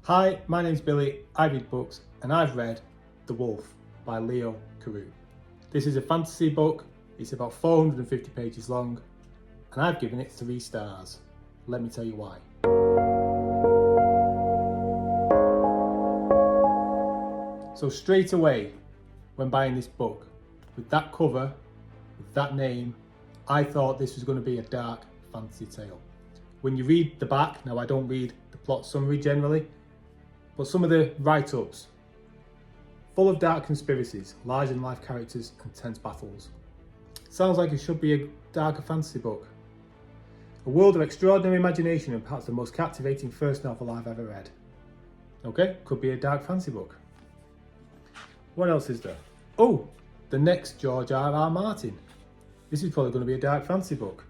Hi, my name's Billy, I read books, and I've read The Wolf by Leo Carew. This is a fantasy book, it's about 450 pages long, and I've given it 3 stars. Let me tell you why. So straight away, when buying this book, with that cover, with that name, I thought this was going to be a dark fantasy tale. When you read the back, now I don't read the plot summary generally, but some of the write-ups, full of dark conspiracies, larger-than-life characters and tense battles. Sounds like it should be a darker fantasy book. A world of extraordinary imagination and perhaps the most captivating first novel I've ever read. Okay, could be a dark fantasy book. What else is there? Oh, the next George R.R. Martin. This is probably going to be a dark fantasy book.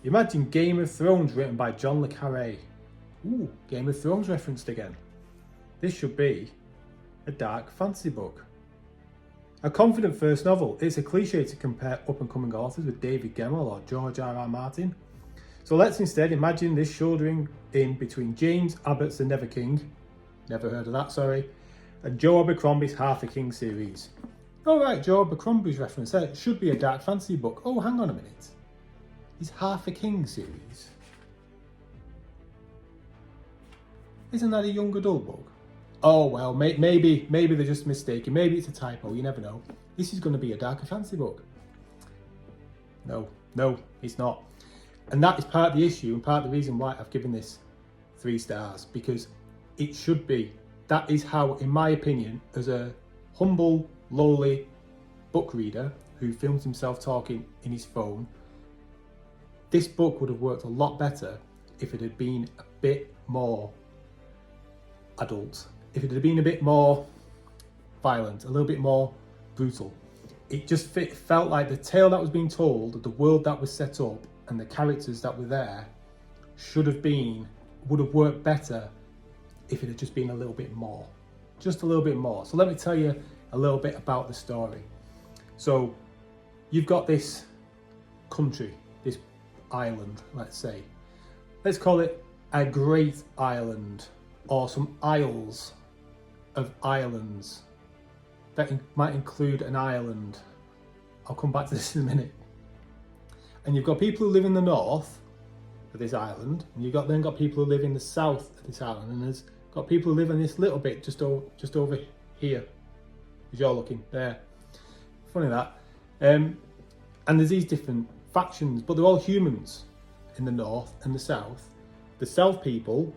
Imagine Game of Thrones written by John Le Carré. Ooh, Game of Thrones referenced again. This should be a dark fantasy book. A confident first novel. It's a cliche to compare up-and-coming authors with David Gemmell or George R.R. Martin. So let's instead imagine this shouldering in between James Abbott's The Never King, never heard of that, sorry, and Joe Abercrombie's Half a King series. Oh right, Joe Abercrombie's reference there. It should be a dark fantasy book. Oh, hang on a minute. Is Half a King series? Isn't that a young adult book? Oh well, maybe they're just mistaken. Maybe it's a typo, you never know. This is going to be a darker fantasy book. No, it's not. And that is part of the issue and part of the reason why I've given this 3 stars, because it should be. That is how, in my opinion, as a humble, lowly book reader who films himself talking in his phone, this book would have worked a lot better if it had been a bit more adult, if it had been a bit more violent, a little bit more brutal. It just felt like the tale that was being told, the world that was set up, and the characters that were there would have worked better if it had just been a little bit more. Just a little bit more. So let me tell you a little bit about the story. So you've got this country, this island, let's say. Let's call it a great island, or some isles of islands. That might include an island. I'll come back to this in a minute. And you've got people who live in the north of this island, and you've then got people who live in the south of this island, and there's got people who live in this little bit just over here, as you're looking there. Funny that. And there's these different factions, but they're all humans in the north and the south. The south people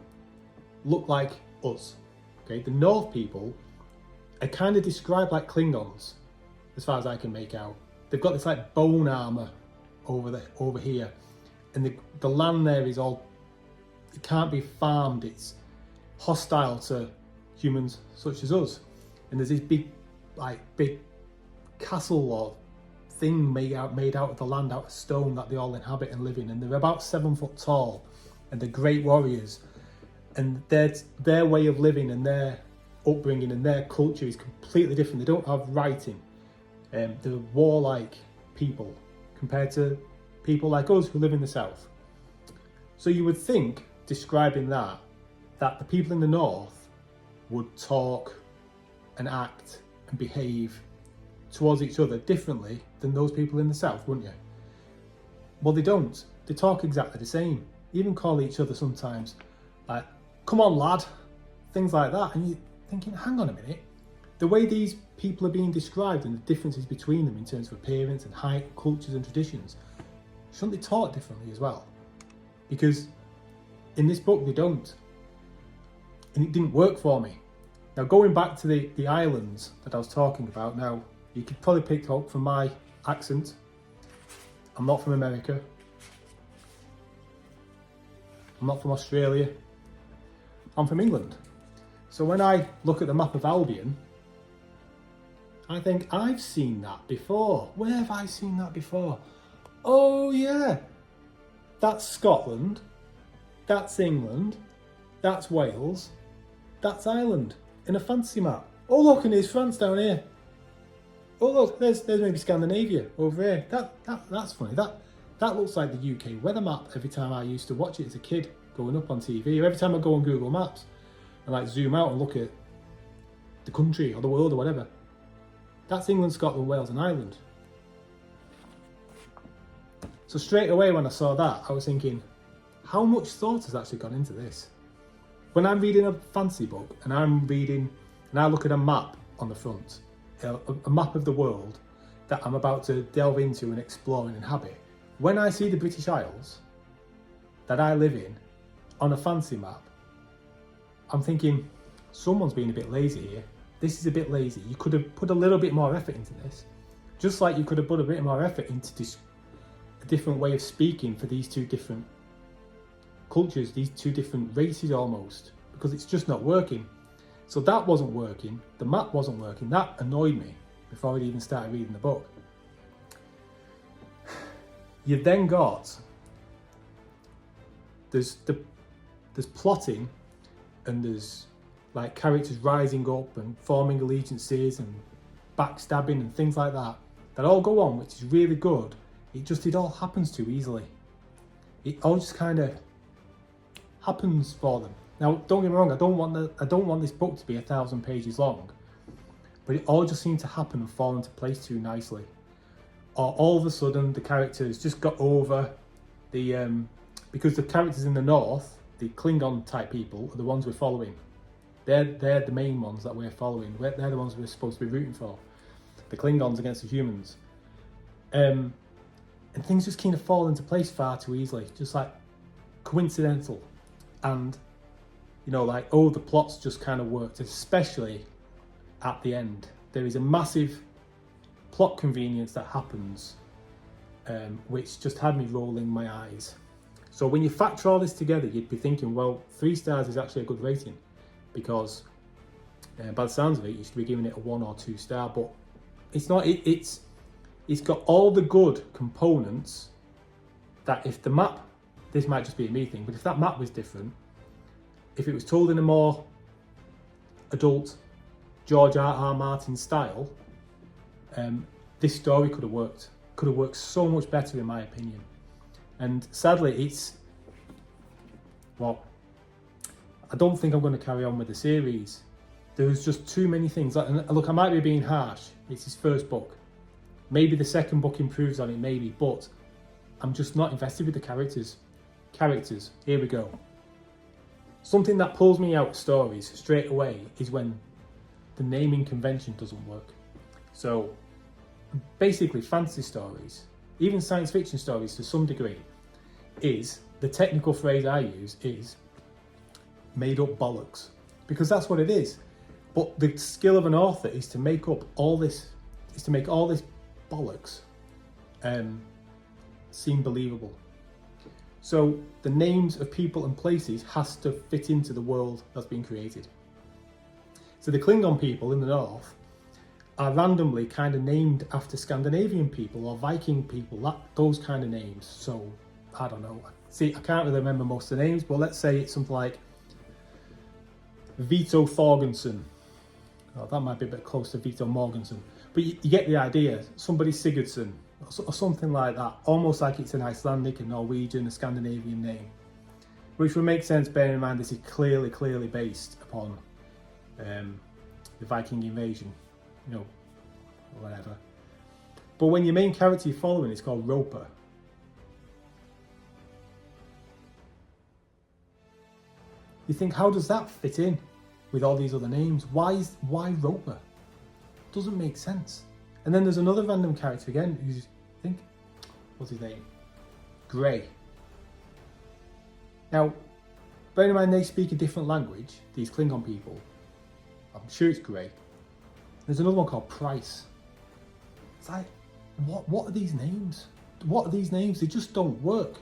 look like us. Okay, the north people are kind of described like Klingons, as far as I can make out. They've got this like bone armor over here, and the land there is all, it can't be farmed. It's hostile to humans such as us. And there's this big castle or thing made out of the land, out of stone, that they all inhabit and live in. And they're about 7 foot tall, and they're great warriors. And their way of living and their upbringing and their culture is completely different. They don't have writing. They're warlike people compared to people like us who live in the south. So you would think, describing that the people in the north would talk and act and behave towards each other differently than those people in the south, wouldn't you? Well, they don't. They talk exactly the same. Even call each other sometimes like, come on lad, things like that. And you're thinking, hang on a minute, the way these people are being described and the differences between them in terms of appearance and height, cultures and traditions, shouldn't they talk differently as well? Because in this book they don't. And it didn't work for me. Now, going back to the islands that I was talking about, now you could probably pick up from my accent. I'm not from America. I'm not from Australia. I'm from England. So when I look at the map of Albion, I think, I've seen that before. Where have I seen that before? Oh yeah, that's Scotland, that's England, that's Wales, that's Ireland in a fantasy map. Oh look, and there's France down here. Oh look, there's maybe Scandinavia over here. That's funny. That looks like the UK weather map every time I used to watch it as a kid growing up on TV, or every time I go on Google Maps. and like zoom out and look at the country or the world or whatever, that's England, Scotland, Wales and Ireland. So straight away when I saw that, I was thinking, how much thought has actually gone into this? When I'm reading a fantasy book and I look at a map on the front, a map of the world that I'm about to delve into and explore and inhabit, when I see the British Isles that I live in on a fantasy map, I'm thinking, someone's been a bit lazy here. This is a bit lazy. You could have put a little bit more effort into this. Just like you could have put a bit more effort into this, a different way of speaking for these two different cultures, these two different races almost, because it's just not working. So that wasn't working. The map wasn't working. That annoyed me before I'd even started reading the book. You've then got, there's plotting, and there's like characters rising up and forming allegiances and backstabbing and things like that all go on, which is really good. It all happens too easily. It all just kind of happens for them. Now, don't get me wrong, I don't want this book to be 1,000 pages long, but it all just seemed to happen and fall into place too nicely. Or all of a sudden, the characters just got over the because the characters in the north, the Klingon type people, are the ones we're following. They're the main ones that we're following. They're the ones we're supposed to be rooting for. The Klingons against the humans. And things just kind of fall into place far too easily, just like coincidental. And, you know, like, oh, the plots just kind of worked, especially at the end. There is a massive plot convenience that happens, which just had me rolling my eyes. So when you factor all this together, you'd be thinking, well, 3 stars is actually a good rating, because by the sounds of it, you should be giving it a 1 or 2 star, but it's not. It's got all the good components that if the map, this might just be a me thing, but if that map was different, if it was told in a more adult George R.R. Martin style, this story could have worked so much better in my opinion. And sadly, I don't think I'm going to carry on with the series. There's just too many things. And look, I might be being harsh. It's his first book. Maybe the second book improves on it, maybe, but I'm just not invested with the characters. Characters, here we go. Something that pulls me out of stories straight away is when the naming convention doesn't work. So basically fantasy stories, even science fiction stories to some degree, is, the technical phrase I use is made up bollocks, because that's what it is. But the skill of an author is to make up all this, is to make all this bollocks seem believable. So the names of people and places has to fit into the world that's been created. So the Klingon people in the north are randomly kind of named after Scandinavian people or Viking people, those kind of names. So I don't know. See, I can't really remember most of the names, but let's say it's something like Vito Thorgensen. Oh, that might be a bit close to Vito Morgensen. But you get the idea. Somebody Sigurdsson or something like that. Almost like it's an Icelandic, a Norwegian, a Scandinavian name. Which would make sense, bearing in mind this is clearly based upon the Viking invasion. You know, or whatever. But when your main character you're following is called Roper, you think, how does that fit in with all these other names? Why Roper? Doesn't make sense. And then there's another random character again who's, I think, what's his name? Grey. Now, bearing in mind they speak a different language, these Klingon people, I'm sure it's Grey. There's another one called Price. It's like, what are these names? What are these names? They just don't work.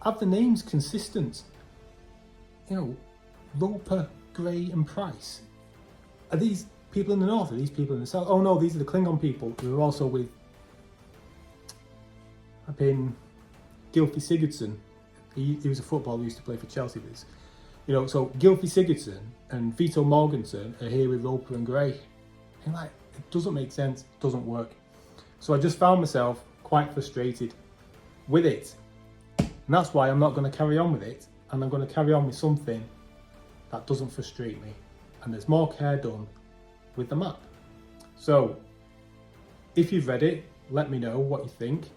Have the names consistent. You know, Roper, Grey and Price. Are these people in the north? Are these people in the south? Oh no, these are the Klingon people who are also with Gylfi Sigurdsson. He was a footballer who used to play for Chelsea. You know, so Gylfi Sigurdsson and Vito Morgensen are here with Roper and Grey. And like, it doesn't make sense, it doesn't work. So I just found myself quite frustrated with it. And that's why I'm not going to carry on with it. And I'm going to carry on with something that doesn't frustrate me, and there's more care done with the map. So if you've read it, let me know what you think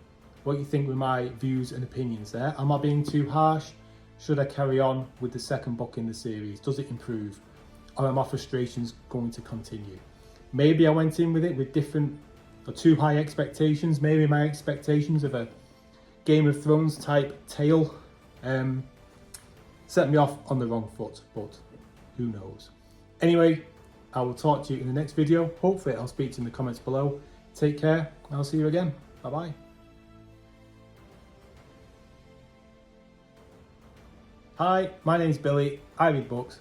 with my views and opinions there. Am I being too harsh? Should I carry on with the second book in the series? Does it improve? Or are my frustrations going to continue? Maybe I went in with it with too high expectations. Maybe my expectations of a Game of Thrones type tale set me off on the wrong foot, but who knows. Anyway, I will talk to you in the next video. Hopefully I'll speak to you in the comments below. Take care, and I'll see you again. Bye bye. Hi, my name's Billy. I read books.